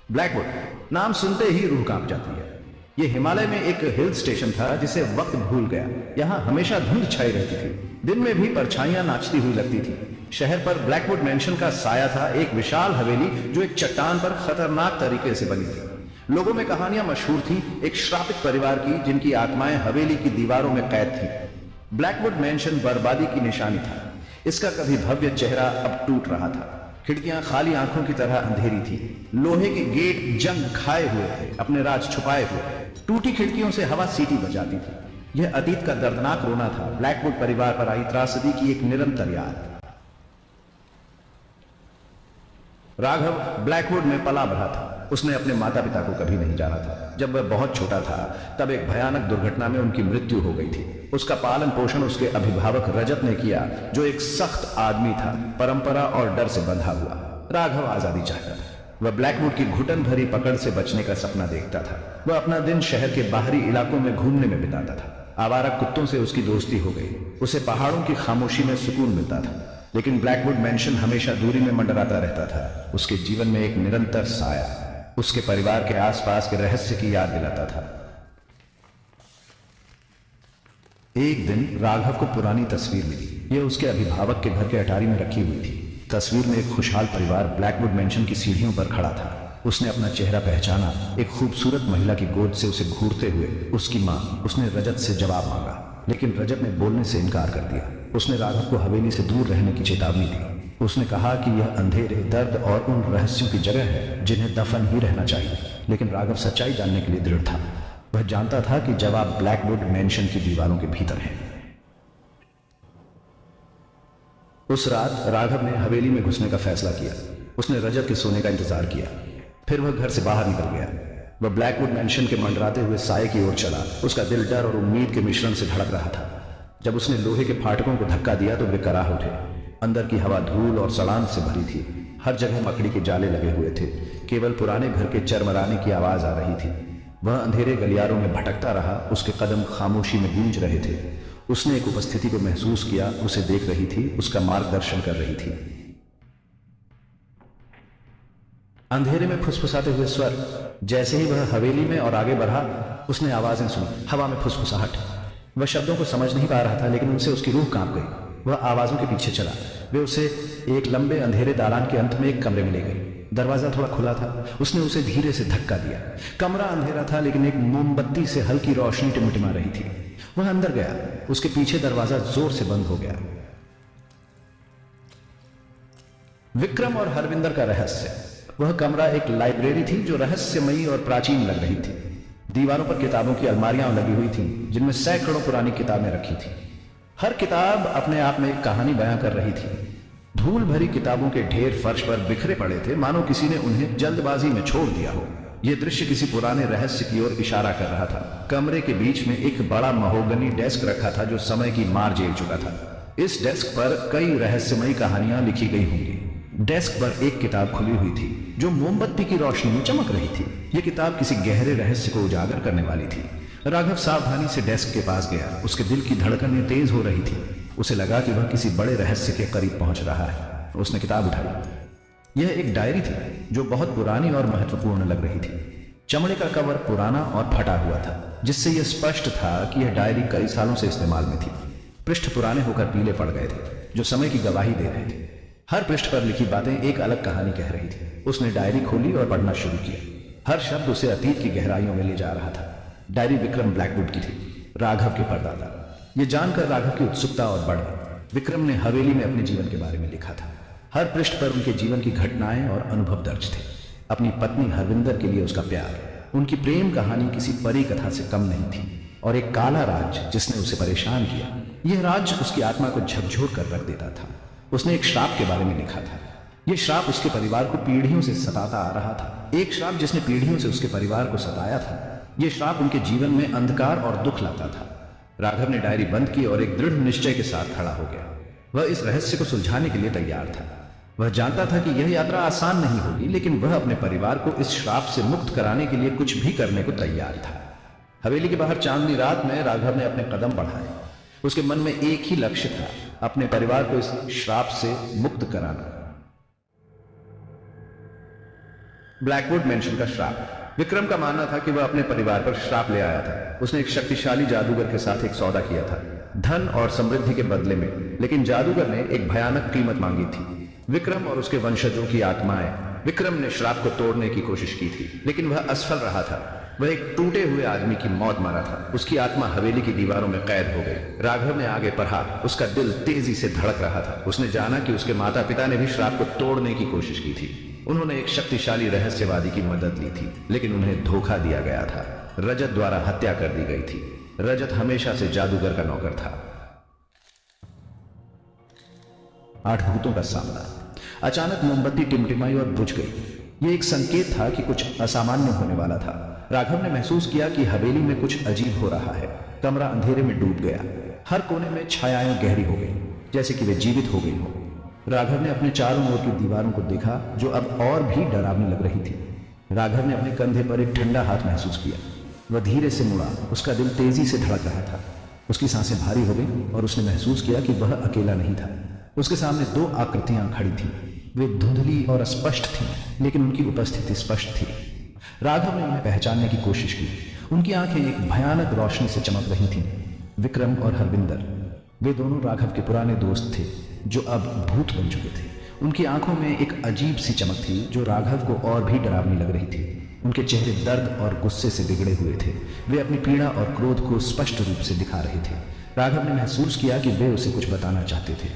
Blackwood नाम सुनते ही रूह कांप जाती है। यह हिमालय में एक हिल स्टेशन था जिसे वक्त भूल गया। यहाँ हमेशा धुंध छाई रहती थी, दिन में भी परछाइयां नाचती हुई लगती थी। शहर पर ब्लैकवुड मैंशन का साया था, एक विशाल हवेली जो एक चट्टान पर खतरनाक तरीके से बनी थी। लोगों में कहानियां मशहूर थी एक श्रापित परिवार की जिनकी आत्माएं हवेली की दीवारों में कैद थी। ब्लैकवुड मैंशन बर्बादी की निशानी था। इसका कभी भव्य चेहरा अब टूट रहा था। खिड़कियां खाली आंखों की तरह अंधेरी थी। लोहे के गेट जंग खाए हुए थे, अपने राज छुपाए हुए। टूटी खिड़कियों से हवा सीटी बजाती थी। यह अतीत का दर्दनाक रोना था, ब्लैकवुड परिवार पर आई त्रासदी की एक निरंतर याद। राघव ब्लैकवुड में पला बढ़ा था। उसने अपने माता पिता को कभी नहीं जाना था। जब वह बहुत छोटा था तब एक भयानक दुर्घटना में उनकी मृत्यु हो गई थी। उसका पालन पोषण उसके अभिभावक रजत ने किया, जो एक सख्त आदमी था, परंपरा और डर से बंधा हुआ। राघव आजादी चाहता था। वह ब्लैकवुड की घुटन भरी पकड़ से बचने का सपना देखता था। वह अपना दिन शहर के बाहरी इलाकों में घूमने में बिताता था। आवारा कुत्तों से उसकी दोस्ती हो गई। उसे पहाड़ों की खामोशी में सुकून मिलता था। लेकिन ब्लैकवुड मैंशन हमेशा दूरी में मंडराता रहता था। उसके जीवन में एक निरंतर साया उसके परिवार के आसपास के रहस्य की याद दिलाता था। एक दिन राघव को पुरानी तस्वीर मिली। यह उसके अभिभावक के घर के अटारी में रखी हुई थी। तस्वीर में एक खुशहाल परिवार ब्लैकवुड मैंशन की सीढ़ियों पर खड़ा था। उसने अपना चेहरा पहचाना, एक खूबसूरत महिला की गोद से उसे घूरते हुए उसकी मां। उसने रजत से जवाब मांगा, लेकिन रजत ने बोलने से इनकार कर दिया। उसने राघव को हवेली से दूर रहने की चेतावनी दी। उसने कहा कि यह अंधेरे, दर्द और उन रहस्यों की जगह है जिन्हें दफन ही रहना चाहिए। लेकिन राघव सच्चाई जानने के लिए दृढ़ था। वह जानता था कि जवाब ब्लैकवुड मैंशन की दीवारों के भीतर है। उस रात राघव ने हवेली में घुसने का फैसला किया। उसने रजत के सोने का इंतजार किया, फिर वह घर से बाहर निकल गया। वह ब्लैकवुड मैंशन के मंडराते हुए साये की ओर चला। उसका दिल डर और उम्मीद के मिश्रण से धड़क रहा था। जब उसने लोहे के फाटकों को धक्का दिया तो वे कराह उठे। अंदर की हवा धूल और सड़ान से भरी थी। हर जगह मकड़ी के जाले लगे हुए थे। केवल पुराने घर के चरमराने की आवाज आ रही थी। वह अंधेरे गलियारों में भटकता रहा। उसके कदम खामोशी में गूंज रहे थे। उसने एक उपस्थिति को महसूस किया, उसे देख रही थी, उसका मार्गदर्शन कर रही थी। अंधेरे में फुसफुसाते हुए स्वर। जैसे ही वह हवेली में और आगे बढ़ा, उसने आवाजें सुनी। हवा में फुसफुसाहट। वह शब्दों को समझ नहीं पा रहा था, लेकिन उनसे उसकी रूह कांप गई। वह आवाजों के पीछे चला। वे उसे एक लंबे अंधेरे दालान के अंत में एक कमरे में ले गई। दरवाजा थोड़ा खुला था। उसने उसे धीरे से धक्का दिया। कमरा अंधेरा था, लेकिन एक मोमबत्ती से हल्की रोशनी टिमटिमा रही थी। वह अंदर गया। उसके पीछे दरवाजा जोर से बंद हो गया। विक्रम और हरविंदर का रहस्य। वह कमरा एक लाइब्रेरी थी जो रहस्यमयी और प्राचीन लग रही थी। दीवारों पर किताबों की अलमारियां लगी हुई थीं, जिनमें सैकड़ों पुरानी किताबें रखी थी। हर किताब अपने आप में एक कहानी बयां कर रही थी। धूल भरी किताबों के ढेर फर्श पर बिखरे पड़े थे, मानो किसी ने उन्हें जल्दबाजी में छोड़ दिया हो। यह दृश्य किसी पुराने रहस्य की ओर इशारा कर रहा था। कमरे के बीच में एक बड़ा महोगनी डेस्क रखा था जो समय की मार झेल चुका था। इस डेस्क पर कई रहस्यमयी कहानियां लिखी गई होंगी। डेस्क पर एक किताब खुली हुई थी जो मोमबत्ती की रोशनी में चमक रही थी। यह किताब किसी गहरे रहस्य को उजागर करने वाली थी। राघव सावधानी से डेस्क के पास गया। उसके दिल की धड़कनें तेज हो रही थी। उसे लगा कि वह किसी बड़े रहस्य के करीब पहुंच रहा है। उसने किताब उठाई। यह एक डायरी थी जो बहुत पुरानी और महत्वपूर्ण लग रही थी। चमड़े का कवर पुराना और फटा हुआ था, जिससे यह स्पष्ट था कि यह डायरी कई सालों से इस्तेमाल में थी। पृष्ठ पुराने होकर पीले पड़ गए थे, जो समय की गवाही दे रहे थे। हर पृष्ठ पर लिखी बातें एक अलग कहानी कह रही थी। उसने डायरी खोली और पढ़ना शुरू किया। हर शब्द उसे अतीत की गहराइयों में ले जा रहा था। डायरी विक्रम ब्लैकवुड की थी, राघव के परदादा। यह जानकर राघव की उत्सुकता और बढ़ गई। विक्रम ने हवेली में अपने जीवन के बारे में लिखा था। हर पृष्ठ पर उनके जीवन की घटनाएं और अनुभव दर्ज थे। अपनी पत्नी हरविंदर के लिए उसका प्यार, उनकी प्रेम कहानी किसी परी कथा से कम नहीं थी, और एक काला राज जिसने उसे परेशान किया। यह राज उसकी आत्मा को झकझोर कर रख देता था। उसने एक श्राप के बारे में लिखा था। यह श्राप उसके परिवार को पीढ़ियों से सताता आ रहा था। एक श्राप जिसने पीढ़ियों से उसके परिवार को सताया था। यह श्राप उनके जीवन में अंधकार और दुख लाता था। राघव ने डायरी बंद की और एक दृढ़ निश्चय के साथ खड़ा हो गया। वह इस रहस्य को सुलझाने के लिए तैयार था। वह जानता था कि यह यात्रा आसान नहीं होगी, लेकिन वह अपने परिवार को इस श्राप से मुक्त कराने के लिए कुछ भी करने को तैयार था। हवेली के बाहर चांदनी रात में राघव ने अपने कदम बढ़ाए। उसके मन में एक ही लक्ष्य था, अपने परिवार को इस श्राप से मुक्त कराना। ब्लैकवुड मेंशन का श्राप। विक्रम का मानना था कि वह अपने परिवार पर श्राप ले आया था। उसने एक शक्तिशाली जादूगर के साथ एक सौदा किया था, धन और समृद्धि के बदले में, लेकिन जादूगर ने एक भयानक कीमत मांगी थी, विक्रम और उसके वंशजों की आत्माएं। विक्रम ने श्राप को तोड़ने की कोशिश की थी, लेकिन वह असफल रहा था। वह एक टूटे हुए आदमी की मौत मरा था। उसकी आत्मा हवेली की दीवारों में कैद हो गई। राघव ने आगे बढ़ा। उसका दिल तेजी से धड़क रहा था। उसने जाना कि उसके माता पिता ने भी श्राप को तोड़ने की कोशिश की थी। उन्होंने एक शक्तिशाली रहस्यवादी की मदद ली थी, लेकिन उन्हें धोखा दिया गया था। रजत द्वारा हत्या कर दी गई थी। रजत हमेशा से जादूगर का नौकर था। 8 भूतों का सामना। अचानक मोमबत्ती टिमटिमाई और बुझ गई। यह एक संकेत था कि कुछ असामान्य होने वाला था। राघव ने महसूस किया कि हवेली में कुछ अजीब हो रहा है। कमरा अंधेरे में डूब गया। हर कोने में छायाएं गहरी हो गई, जैसे कि वे जीवित हो गई हो। राघव ने अपने चारों ओर की दीवारों को देखा, जो अब और भी डरावनी लग रही थी। राघव ने अपने कंधे पर एक ठंडा हाथ महसूस किया। वह धीरे से मुड़ा। उसका दिल तेजी से धड़क रहा था। उसकी सांसें भारी हो गई और उसने महसूस किया कि वह अकेला नहीं था। उसके सामने 2 आकृतियां खड़ी थीं। वे धुंधली और अस्पष्ट थीं, लेकिन उनकी उपस्थिति स्पष्ट थी। राघव ने उन्हें पहचानने की कोशिश की। उनकी आंखें एक भयानक रोशनी से चमक रही थीं। विक्रम और हरविंदर, वे दोनों राघव के पुराने दोस्त थे, जो अब भूत बन चुके थे। उनकी आंखों में एक अजीब सी चमक थी, जो राघव को और भी डरावनी लग रही थी। उनके चेहरे दर्द और गुस्से से बिगड़े हुए थे। वे अपनी पीड़ा और क्रोध को स्पष्ट रूप से दिखा रहे थे। राघव ने महसूस किया कि वे उसे कुछ बताना चाहते थे।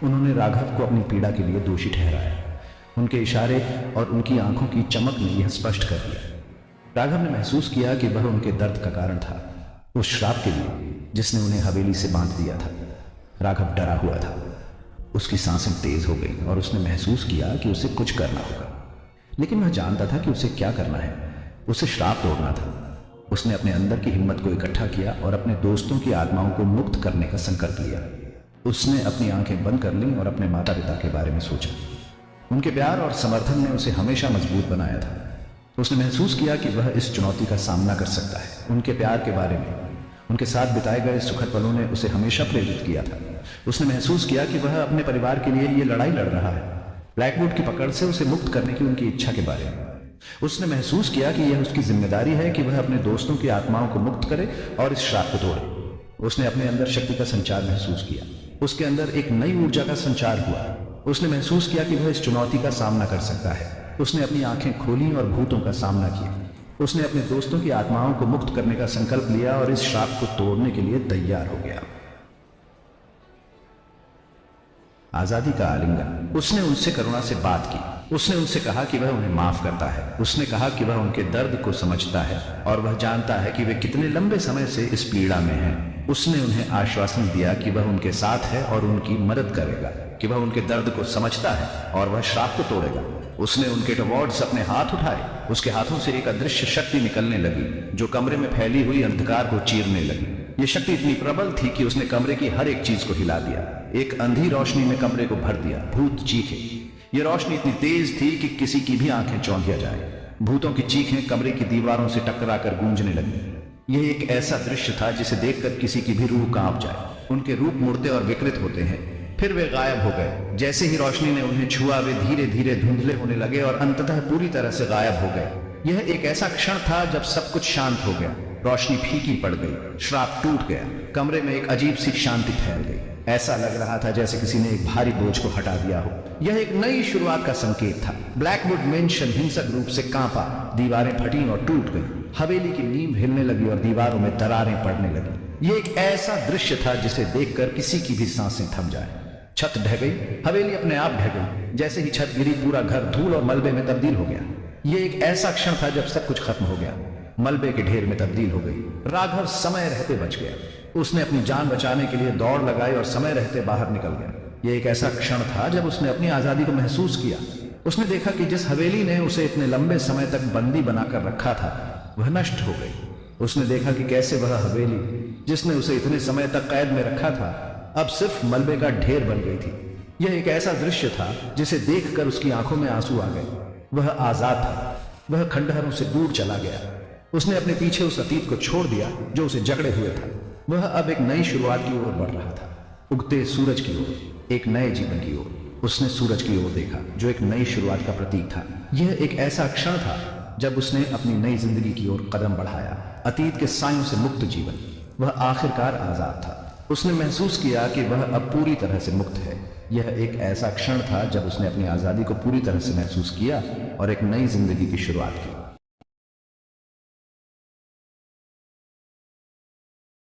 उन्होंने राघव को अपनी पीड़ा के लिए दोषी ठहराया। उनके इशारे और उनकी आंखों की चमक ने यह स्पष्ट कर दिया। राघव ने महसूस किया कि वह उनके दर्द का कारण था, उस श्राप के लिए जिसने उन्हें हवेली से बांध दिया था। राघव डरा हुआ था। उसकी सांसें तेज हो गई और उसने महसूस किया कि उसे कुछ करना होगा, लेकिन वह जानता था कि उसे क्या करना है। उसे श्राप तोड़ना था। उसने अपने अंदर की हिम्मत को इकट्ठा किया और अपने दोस्तों की आत्माओं को मुक्त करने का संकल्प लिया। उसने अपनी आंखें बंद कर लीं और अपने माता पिता के बारे में सोचा। उनके प्यार और समर्थन ने उसे हमेशा मजबूत बनाया था। उसने महसूस किया कि वह इस चुनौती का सामना कर सकता है। उनके प्यार के बारे में, उनके साथ बिताए गए सुखद पलों ने उसे हमेशा प्रेरित किया था। उसने महसूस किया कि वह अपने परिवार के लिए ये लड़ाई लड़ रहा है। ब्लैकवुड की पकड़ से उसे मुक्त करने की उनकी इच्छा के बारे में उसने महसूस किया कि यह उसकी जिम्मेदारी है कि वह अपने दोस्तों की आत्माओं को मुक्त करे और इस श्राप को तोड़े। उसने अपने अंदर शक्ति का संचार महसूस किया। उसके अंदर एक नई ऊर्जा का संचार हुआ। उसने महसूस किया कि वह इस चुनौती का सामना कर सकता है। उसने अपनी आंखें खोली और भूतों का सामना किया। उसने अपने दोस्तों की आत्माओं को मुक्त करने का संकल्प लिया और इस श्राप को तोड़ने के लिए तैयार हो गया। आजादी का आलिंगन। उसने उनसे करुणा से बात की। उसने उनसे कहा कि वह उन्हें माफ करता है। उसने कहा कि वह उनके दर्द को समझता है और वह जानता है कि वे कितने लंबे समय से इस पीड़ा में हैं। उसने उन्हें आश्वासन दिया कि वह उनके साथ है और उनकी मदद करेगा, कि वह उनके दर्द को समझता है और वह श्राप को तोड़ेगा। उसने उनके टॉवर्ड्स अपने हाथ उठाए। उसके हाथों से एक अदृश्य शक्ति निकलने लगी, जो कमरे में फैली हुई अंधकार को चीरने लगी। यह शक्ति इतनी प्रबल थी कि उसने कमरे की हर एक चीज को हिला दिया। एक अंधी रोशनी में कमरे को भर दिया। भूत चीखे। यह रोशनी इतनी तेज थी कि किसी की भी आंखें चौंधिया जाए। भूतों की चीखें कमरे की दीवारों से टकराकर गूंजने लगी। यह एक ऐसा दृश्य था जिसे देखकर किसी की भी रूह कांप जाए। उनके रूप मुड़ते और विकृत होते हैं, फिर वे गायब हो गए। जैसे ही रोशनी ने उन्हें छुआ, वे धीरे धीरे धुंधले होने लगे और अंततः पूरी तरह से गायब हो गए। यह एक ऐसा क्षण था जब सब कुछ शांत हो गया। रोशनी फीकी पड़ गई। श्राप टूट गया। कमरे में एक अजीब सी शांति फैल गई। ऐसा लग रहा था जैसे किसी ने एक भारी बोझ को हटा दिया हो। यह एक नई शुरुआत का संकेत था। ब्लैकवुड मेंशन हिंसक रूप से कांपा। दीवारें फटी और टूट गई। हवेली की नींव हिलने लगी और दीवारों में दरारें पड़ने लगी। यह एक ऐसा दृश्य था जिसे देखकर किसी की भी सांसें थम जाए। छत ढह गई। हवेली अपने आप ढह गई। जैसे ही छत गिरी, पूरा घर धूल और मलबे में तब्दील हो गया। यह एक ऐसा क्षण था जब सब कुछ खत्म हो गया। मलबे के ढेर में तब्दील हो गई। राघव समय रहते बच गया। उसने अपनी जान बचाने के लिए दौड़ लगाई और समय रहते बाहर निकल गया। यह एक ऐसा क्षण था जब उसने अपनी आजादी को महसूस किया। उसने देखा कि जिस हवेली ने उसे इतने लंबे समय तक बंदी बनाकर रखा था, वह नष्ट हो गई। उसने देखा कि कैसे वह हवेली, जिसने उसे इतने समय तक कैद में रखा था, अब सिर्फ मलबे का ढेर बन गई थी। यह एक ऐसा दृश्य था जिसे देखकर उसकी आंखों में आंसू आ गए। वह आजाद था। वह खंडहरों से दूर चला गया। उसने अपने पीछे उस अतीत को छोड़ दिया जो उसे जकड़े हुए था। वह अब एक नई शुरुआत की ओर बढ़ रहा था, उगते सूरज की ओर, एक नए जीवन की ओर। उसने सूरज की ओर देखा, जो एक नई शुरुआत का प्रतीक था। यह एक ऐसा क्षण था जब उसने अपनी नई जिंदगी की ओर कदम बढ़ाया। अतीत के सायों से मुक्त जीवन, वह आखिरकार आजाद था। उसने महसूस किया कि वह अब पूरी तरह से मुक्त है। यह एक ऐसा क्षण था जब उसने अपनी आजादी को पूरी तरह से महसूस किया और एक नई जिंदगी की शुरुआत की।